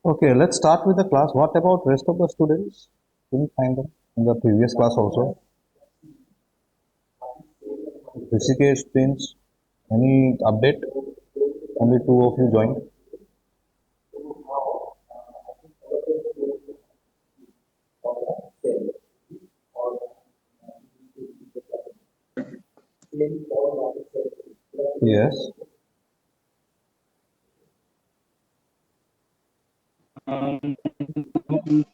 Okay, let's start with the class. What about rest of the students? Didn't find them in the previous class also. Rishikesh, Prince, any update? Only two of you joined. Yes, Um,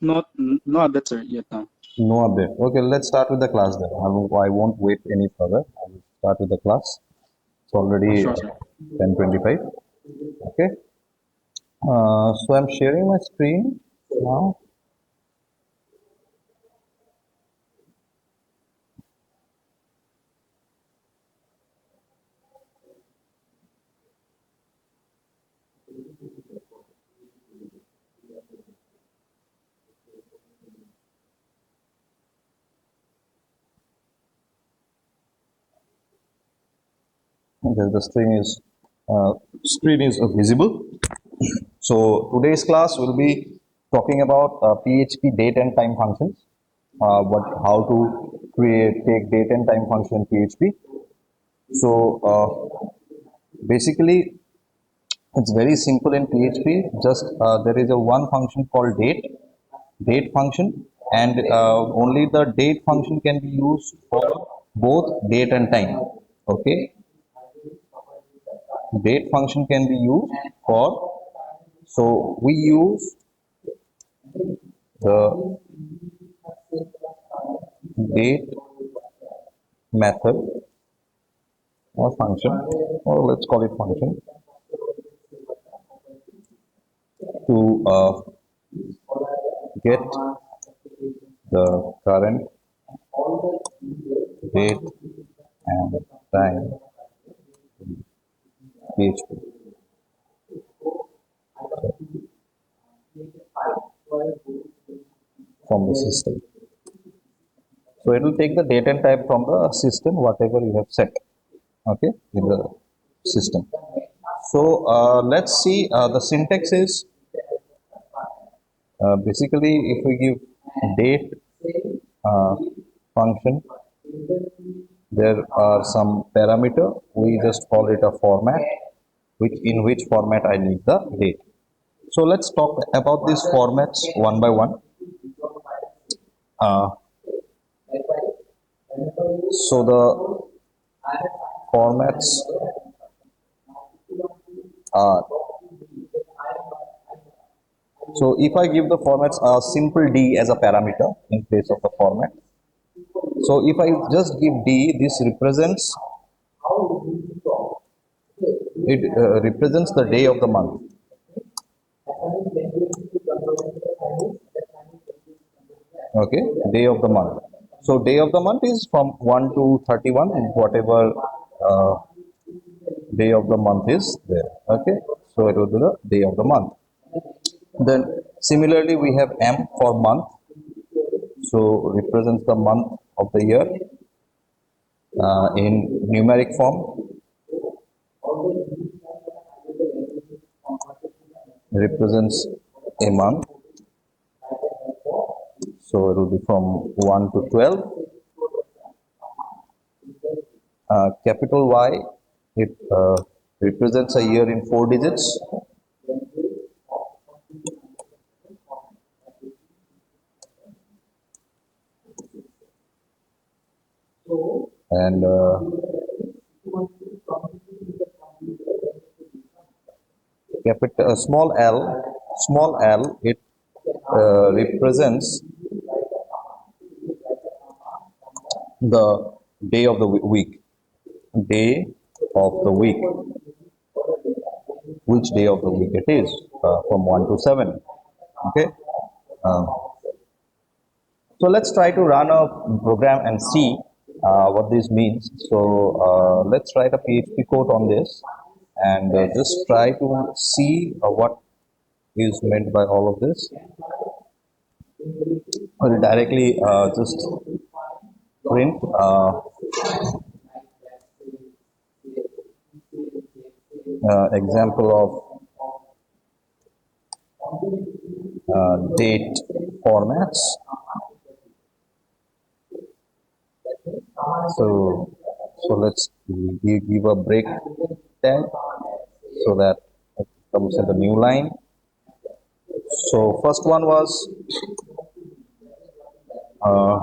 not that, sir, yet now. no update. Okay, let's start with the class then. I won't wait any further. I will start with the class. It's already Sure, sir. 10:25. Okay, so I'm sharing my screen now. Okay, the screen is visible. So today's class will be talking about PHP date and time functions. How to take date and time function in PHP. So basically, it's very simple in PHP. Just there is a one function called date function, and only the date function can be used for both date and time. Okay, date function can be used for. So we use the date method or function, or let's call it function, to get the current date and time PHP from the system. So it will take the date and time from the system, whatever you have set, okay, in the system. So let's see, the syntax is basically if we give date uh, function, there are some parameter, we just call it a format, in which format I need the date. So let's talk about these formats one by one. Uh, so the formats are, so if I give the formats a simple D as a parameter in place of the format. So if I just give D, this represents, it represents the day of the month. Okay, day of the month. So day of the month is from 1 to 31, whatever uh, day of the month is there. Okay, so it will be the day of the month. Then similarly we have M for month, so represents the month of the year in numeric form, represents a month, so it will be from 1 to 12. Capital Y, it represents a year in 4 digits. And capital small l, it represents the day of the week, day of the week, which day of the week it is, from 1 to 7. Okay, uh, so let's try to run a program and see what this means. So let's write a PHP code on this, and just try to see what is meant by all of this. I'll directly just print example of date formats. So let's give a break tag so that it comes in the new line. So first one was uh,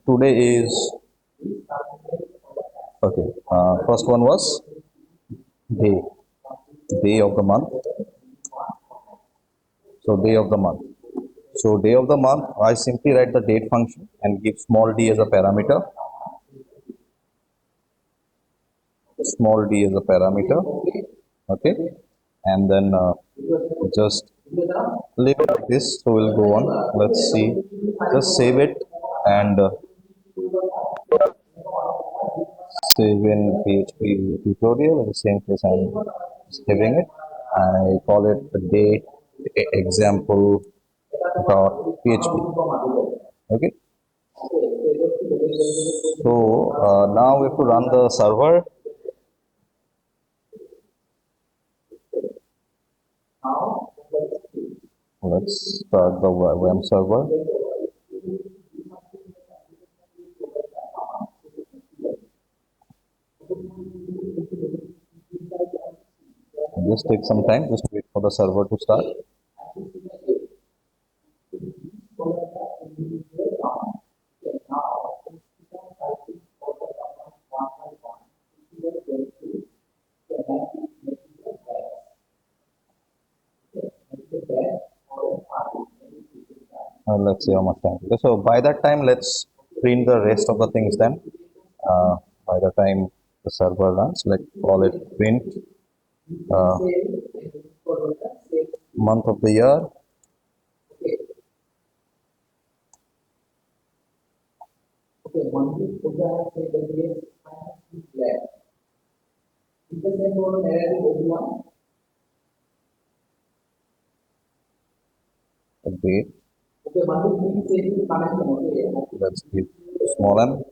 today is okay. First one was day, day of the month. So day of the month. So day of the month, I simply write the date function and give small d as a parameter. Small d as a parameter. Okay, and then just leave it like this. So we'll go on. Let's see. Just save it and save in PHP tutorial in the same place I'm saving it. I call it the date example dot php. Okay. So now we have to run the server. Let's start the VM server. Just take some time, just wait for the server to start. Let's see how much time. Okay, so by that time, let's print the rest of the things then. By the time the server runs, let's call it print uh, month of the year. The date. Let's give small m.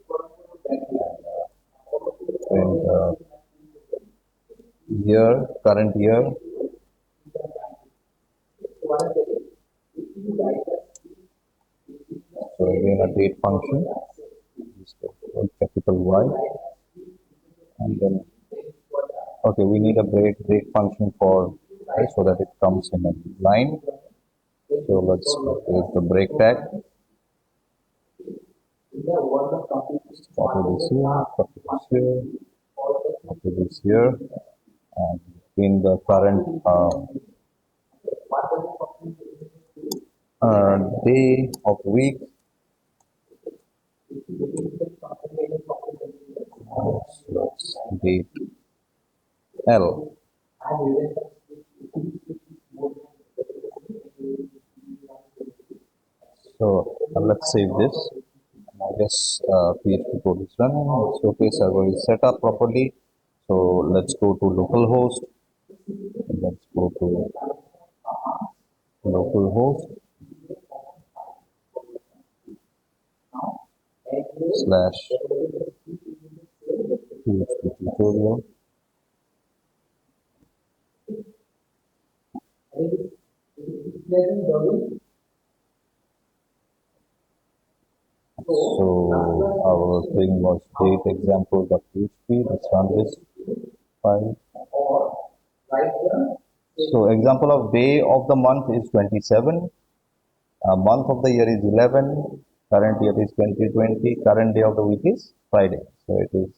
Print year, current year. So again a date function, capital Y, and then okay, we need a break function for so that it comes in a line. So let's create the break tag. Copy this here, copy this here, copy this here, and in the current day of week. Let's date L. So let's save this. I guess PHP code is running. It's okay. Server is set up properly. So let's go to localhost. Let's go to localhost slash PHP tutorial. So our thing was date example.php. Let's run this file. So example of day of the month is 27. Month of the year is 11. Current year is 2020. Current day of the week is Friday. So it is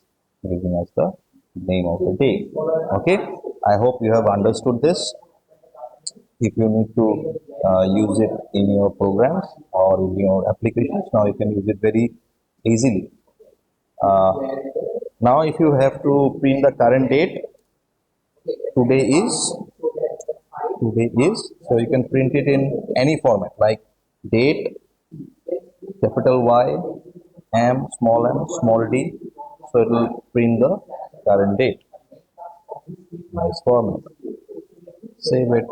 giving us the name of the day. Okay. I hope you have understood this. If you need to use it in your programs or in your applications, now you can use it very easily. Now if you have to print the current date, today is, so you can print it in any format like date, capital Y, m, small d, so it will print the current date. Nice format. Save it,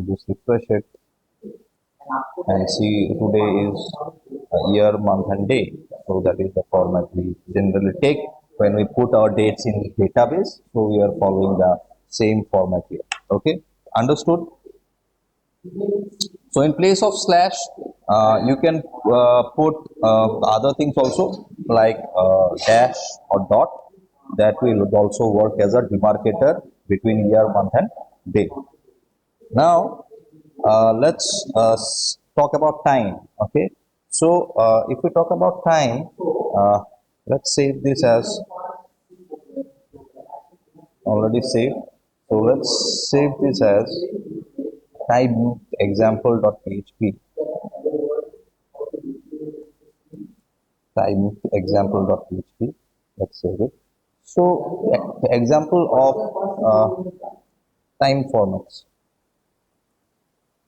just refresh it, and see today is year, month and day. So that is the format we generally take when we put our dates in database, so we are following the same format here. Okay, understood? So in place of slash, you can put other things also, like dash or dot. That will also work as a demarcator between year, month and day. Now let's talk about time. Okay, so if we talk about time, let's save this as already saved. So let's save this as time example.php. Time example.php. Let's save it. So the example of time formats.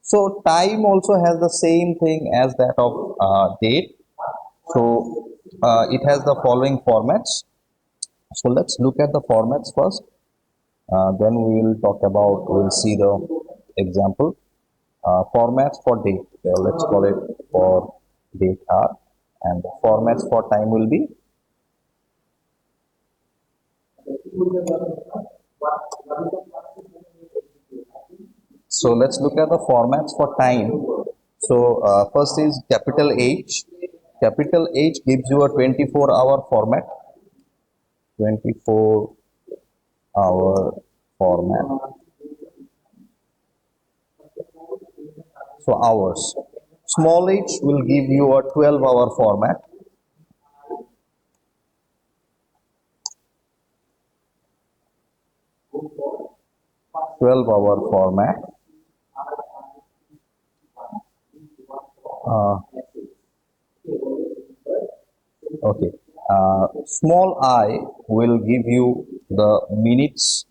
So time also has the same thing as that of date. So it has the following formats. So let's look at the formats first. Then we will talk about, we'll see the example. Formats for date. Let's call it for date R. And the formats for time will be so let's look at the formats for time. So first is capital H. Capital H gives you a 24-hour format. 24-hour format. So hours. Small h will give you a 12-hour format. Okay. Small I will give you the minutes.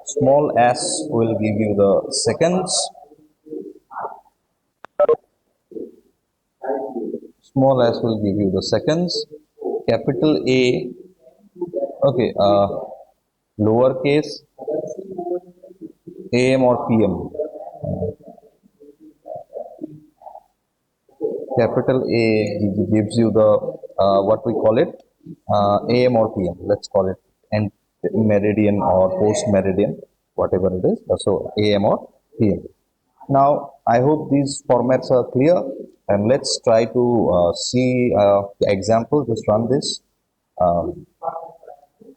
Small s will give you the seconds. Small s will give you the seconds. Capital A. Okay. Lowercase AM or PM. Capital A gives you the what we call it AM or PM. Let's call it and meridian or post meridian, whatever it is. So AM or PM. Now I hope these formats are clear, and let's try to see the example. Just run this.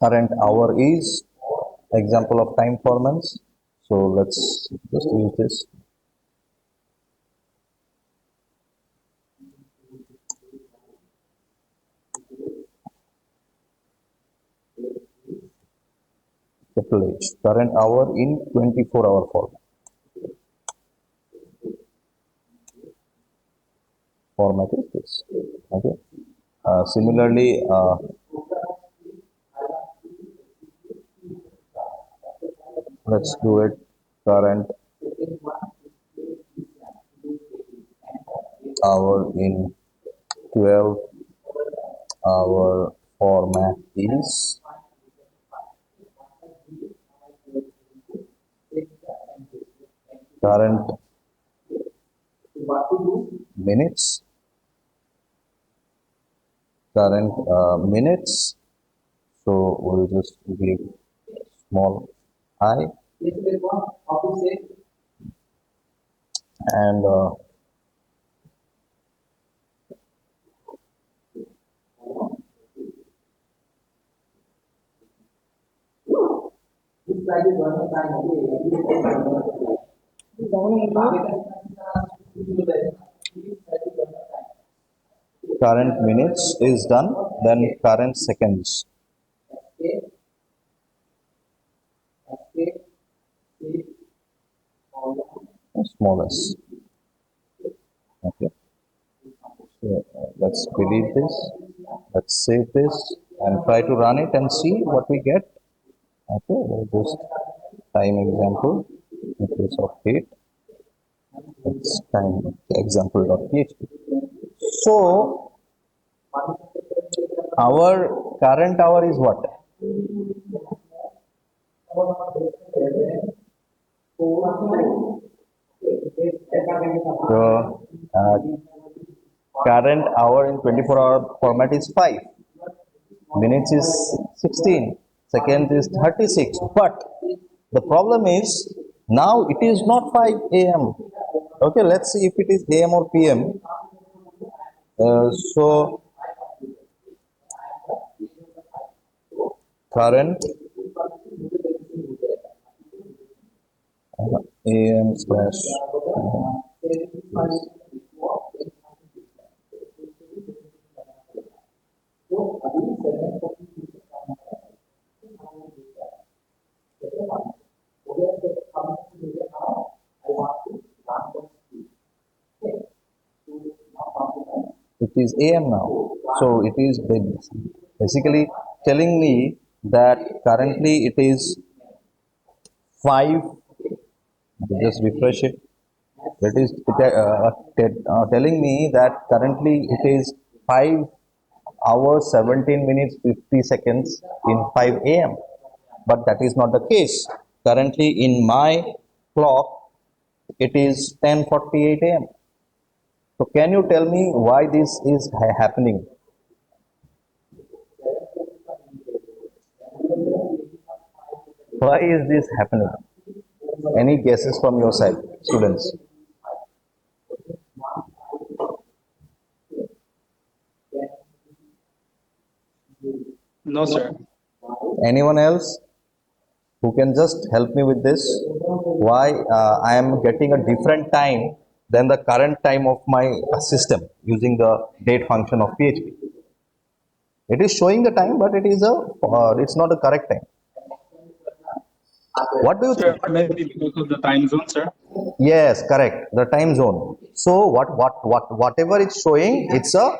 Current hour is example of time formats. So let's just use this. Capital H, current hour in 24-hour format. Format is this. Okay. Similarly, let's do it. Current hour in 12-hour format is current minutes. So we'll just give small I and current minutes is done, then current seconds. Smallest. Okay. So let's delete this. Let's save this and try to run it and see what we get. Okay, we'll just time example in place of date. It's time example.php. So our current hour is what? So Current hour in 24-hour format is 5. Minutes is 16. Seconds is 36. But the problem is now it is not 5 a.m. Okay, let's see if it is a.m. or p.m. So current am slash it is am now. So it is basically telling me that currently it is 5. Just refresh it. It is telling me that currently it is 5 hours 17 minutes 50 seconds in 5 a.m. But that is not the case. Currently in my clock it is 10:48 a.m. So can you tell me why this is happening? Why is this happening? Any guesses from your side, students? No, sir. Anyone else who can just help me with this? Why I am getting a different time than the current time of my system using the date function of PHP? It is showing the time, but it's not a correct time. What do you Sir, think? maybe because of the time zone, sir. Yes, correct. The time zone. So whatever it's showing, it's a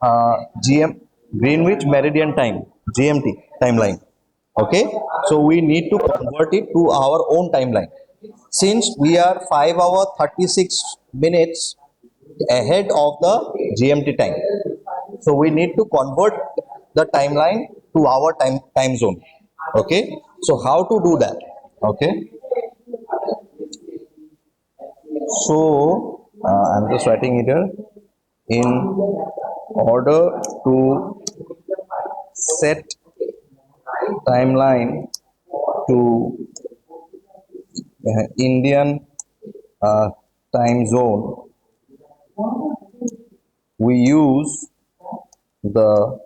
GM Greenwich Meridian Time (GMT) timeline. Okay, so we need to convert it to our own timeline. Since we are 5 hours 36 minutes ahead of the GMT time, so we need to convert the timeline to our time zone. Okay, so how to do that? Okay, so I'm just writing it here. In order to set timeline to Indian uh, time zone, we use the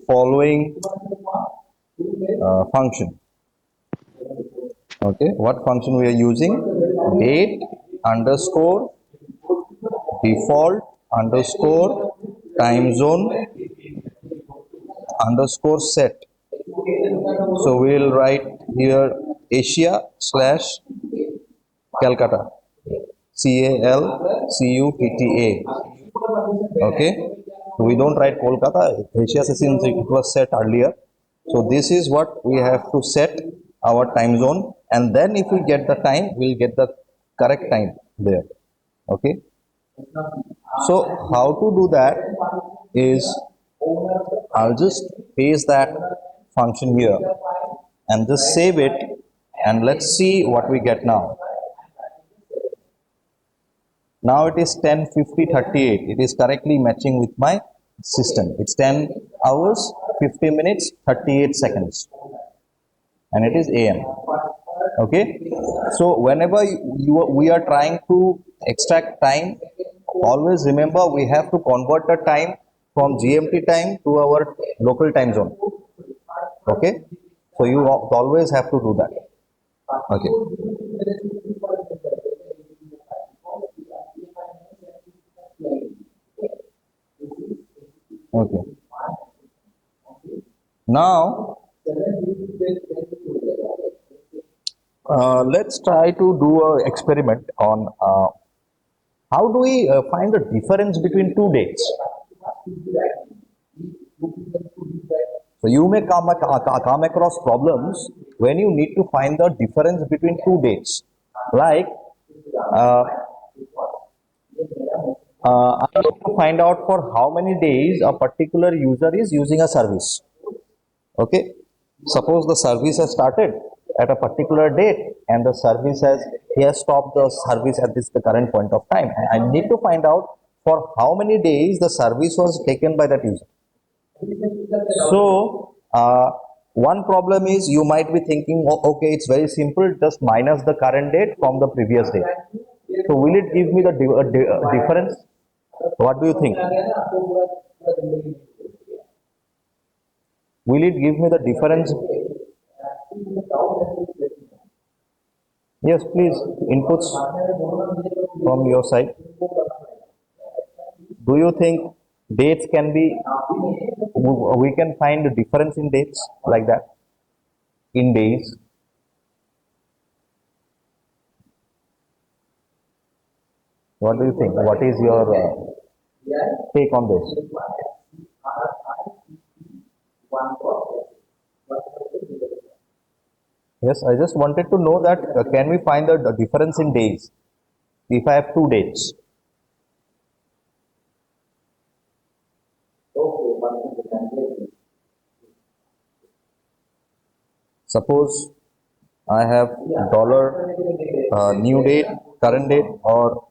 following function. Okay, what function we are using? Date underscore default underscore time zone underscore set. So we will write here Asia slash Calcutta, CALCUTTA. Okay, so we don't write Kolkata, Asia since it was set earlier. So this is what we have to set our time zone, and then if we get the time, we'll get the correct time there. Okay, so how to do that is I'll just paste that function here and just save it, and let's see what we get now. Now it is 10:50:38. It is correctly matching with my system. It's 10 hours 50 minutes 38 seconds, and it is AM. Okay, so whenever we are trying to extract time, always remember we have to convert the time from GMT time to our local time zone. Okay, so you always have to do that. Okay, okay. Now let's try to do an experiment on how do we find the difference between two dates. So you may come across problems when you need to find the difference between two dates. Like uh, I need to find out for how many days a particular user is using a service. Okay, suppose the service has started at a particular date and the service has he has stopped the service at this the current point of time. And I need to find out for how many days the service was taken by that user. So one problem is you might be thinking, oh, okay, it's very simple, just minus the current date from the previous date. So will it give me the difference? What do you think? Will it give me the difference? Yes, please, inputs from your side. Do you think dates can be, we can find a difference in dates like that, in days? What do you think? What is your take on this? Yes, I just wanted to know that can we find the difference in days if I have two dates? Suppose I have dollar new date, current date, or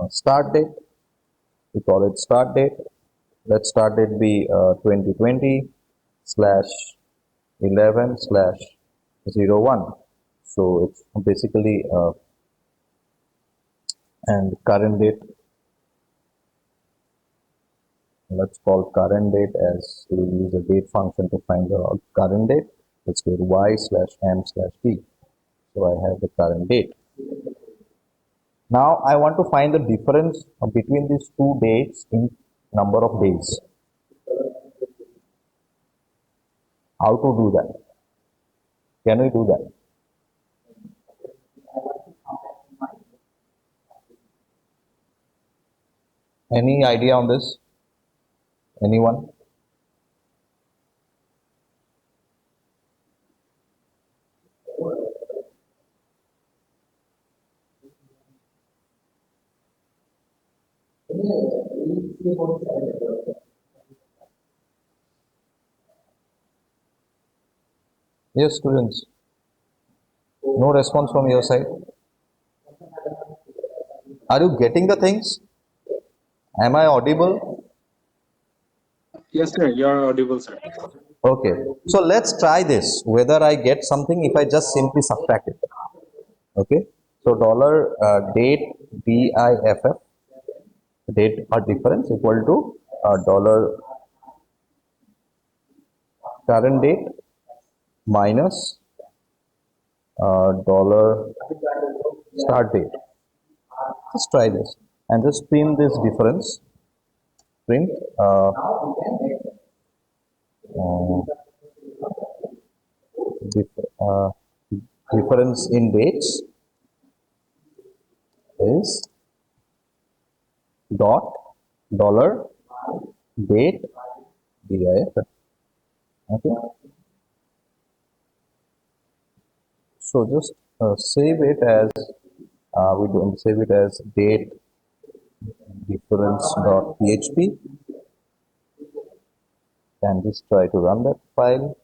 start date. We call it start date. Let start date be 2020 slash 11 slash 01. So it's basically and current date. Let's call current date as we will use a date function to find the current date. Let's get y slash m slash t. So I have the current date. Now I want to find the difference between these two dates in number of days. How to do that? Can we do that? Any idea on this? Anyone? Yes, students. No response from your side. Are you getting the things? Am I audible? Yes, sir. You're audible, sir. Okay. So let's try this. Whether I get something if I just simply subtract it. Okay. So dollar date DIFF, date or difference equal to dollar current date minus dollar start date. Let's try this and just print this difference. Print difference in dates is dot dollar date DIF. Okay. So just save it as we don't save it as date difference.php and just try to run that file.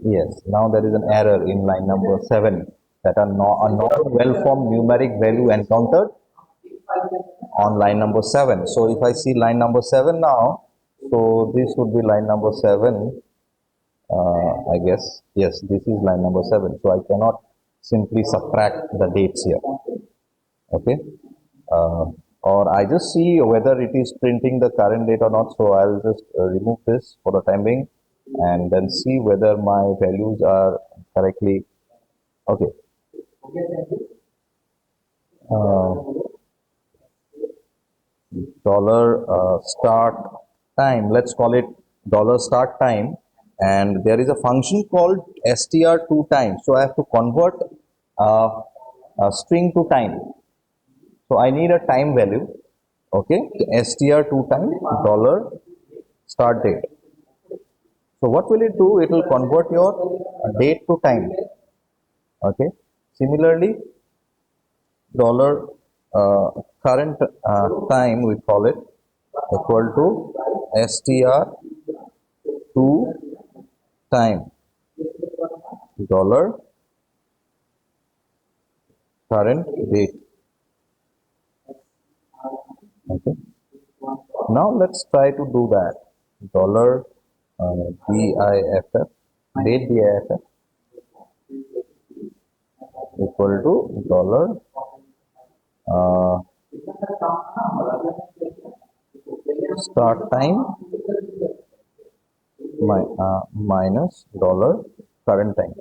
Yes, now there is an error in line number 7 that a non-well-formed numeric value encountered on line number 7. So if I see line number 7 now, so this would be line number 7. I guess, yes, this is line number 7. So I cannot simply subtract the dates here. Okay. Or I just see whether it is printing the current date or not. So I'll just remove this for the time being and then see whether my values are correctly. Okay. Dollar start time, let's call it dollar start time, and there is a function called str2time. So I have to convert a string to time. So I need a time value. Okay, str2time dollar start date. So what will it do? It will convert your date to time. Okay. Similarly, dollar current time, we call it equal to str to time dollar current date. Okay. Now let's try to do that. Dollar DIFF, date DIFF equal to dollar start time minus dollar current time.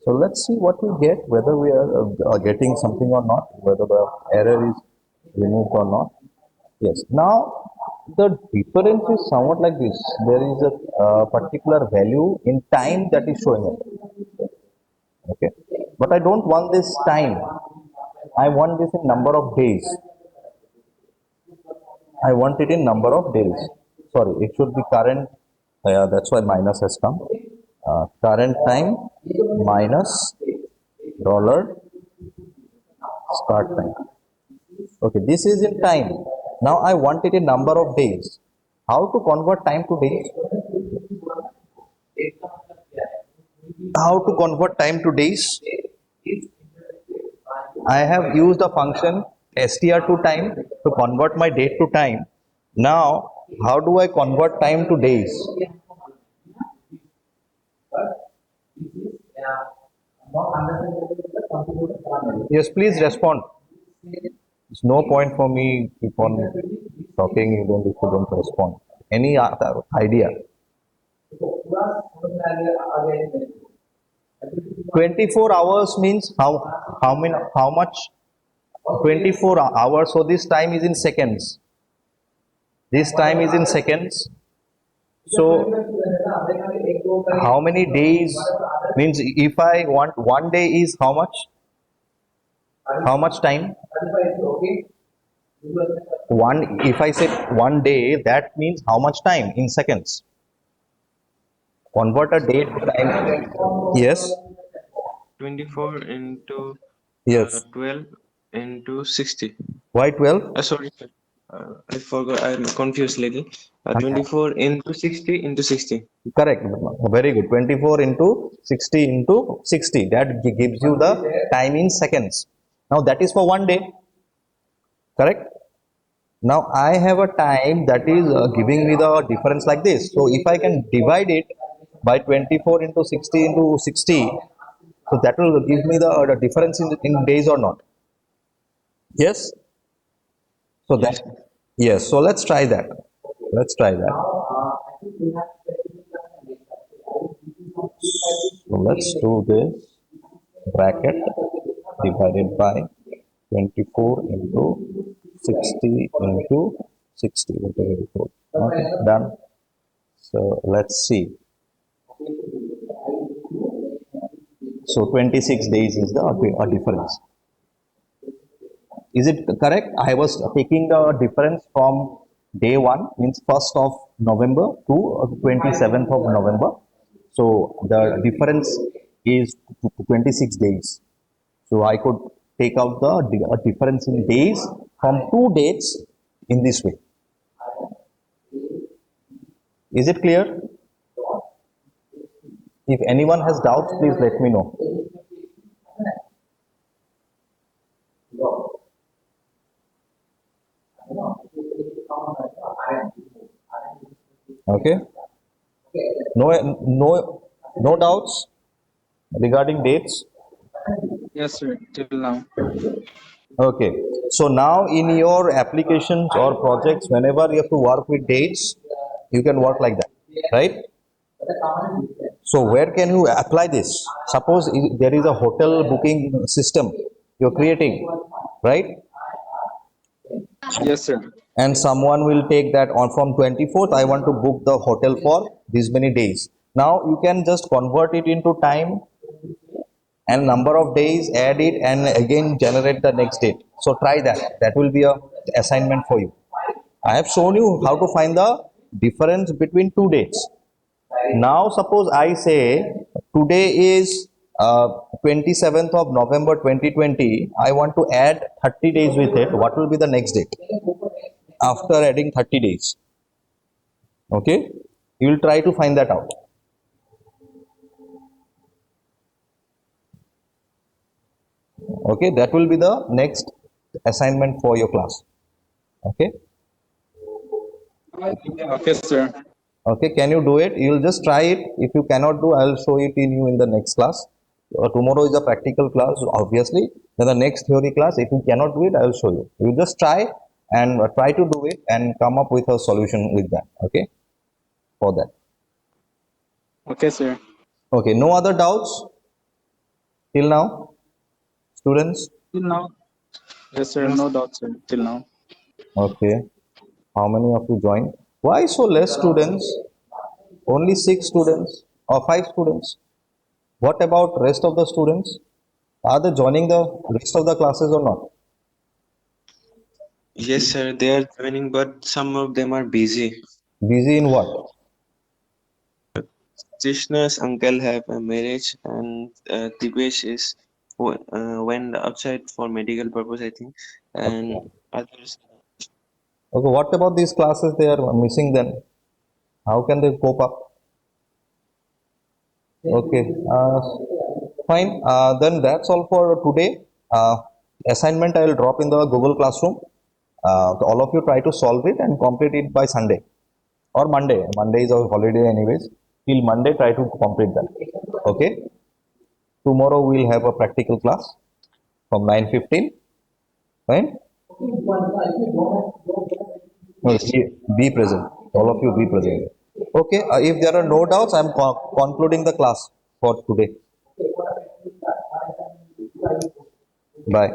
So let's see what we get, whether we are getting something or not, whether the error is removed or not. Yes. Now the difference is somewhat like this. There is a particular value in time that is showing up. Okay. But I don't want this time. I want this in number of days. I want it in number of days. Sorry, it should be current. That's why minus has come. Current time minus dollar start time. Okay, this is in time. Now I want it in number of days. How to convert time to days? How to convert time to days? I have used a function str to time to convert my date to time. Now, how do I convert time to days? Yes, please respond. There's no point for me keep on talking. You don't if you don't respond. Any other idea? 24 hours means how much? 24 hours. So this time is in seconds. This time is in seconds. So how many days means if I want 1 day is how much? How much time? If I say 1 day, that means how much time in seconds? Convert a day to time. Yes. 24 into Yes. 12 into 60. Why 12? Sorry, sir. I forgot. I'm confused little. 24 into 60 into 60. Correct. Very good. 24 into 60 into 60. That gives you the time in seconds. Now that is for 1 day. Correct. Now I have a time that is giving me the difference like this. So if I can divide it by 24 into 60 into 60, so that will give me the difference in days or not. Yes. So that, yes. So let's try that. Let's try that. So let's do this bracket divided by 24 into 60 into 60. Okay, done. So let's see. So 26 days is the difference. Is it correct? I was taking the difference from day 1, means 1st of November to 27th of November. So the difference is 26 days. So I could take out the difference in days from 2 dates in this way. Is it clear? If anyone has doubts, please let me know. Okay. No doubts regarding dates. Yes, sir. Till now. Okay. So now in your applications or projects, whenever you have to work with dates, you can work like that, right? So where can you apply this? Suppose there is a hotel booking system you're creating, right? Yes, sir. And someone will take that on from 24th, I want to book the hotel for these many days. Now you can just convert it into time and number of days, add it and again generate the next date. So try that. That will be a assignment for you. I have shown you how to find the difference between 2 dates. Now suppose I say today is 27th of November 2020, I want to add 30 days with it. What will be the next date after adding 30 days? Okay, you will try to find that out. Okay, that will be the next assignment for your class. Okay, Okay, sir. okay, can you do it? You will just try it. If you cannot do, I will show it in you in the next class. Tomorrow is a practical class, obviously. Then the next theory class, if you cannot do it, I will show you. You just try and try to do it and come up with a solution with that. Okay, for that. Okay, sir. Okay, no other doubts till now, students? Till now. Yes, sir. No doubt, sir. Till now. Okay, how many of you joined? Why so less students? Only 6 students or 5 students? What about rest of the students? Are they joining the rest of the classes or not? Yes, sir, they are joining, but some of them are busy. Busy in what? Krishna's uncle have a marriage, and Dipesh is went outside for medical purpose, I think, and Okay. others. Okay, what about these classes they are missing then? How can they cope up? Okay, fine. Then that's all for today. Assignment I will drop in the Google Classroom. All of you try to solve it and complete it by Sunday or Monday. Monday is our holiday anyways. Till Monday, try to complete that. Okay. Tomorrow we'll have a practical class from 9:15. Fine. No, Yes. be present. All of you be present. Okay. If there are no doubts, I'm concluding the class for today. Bye.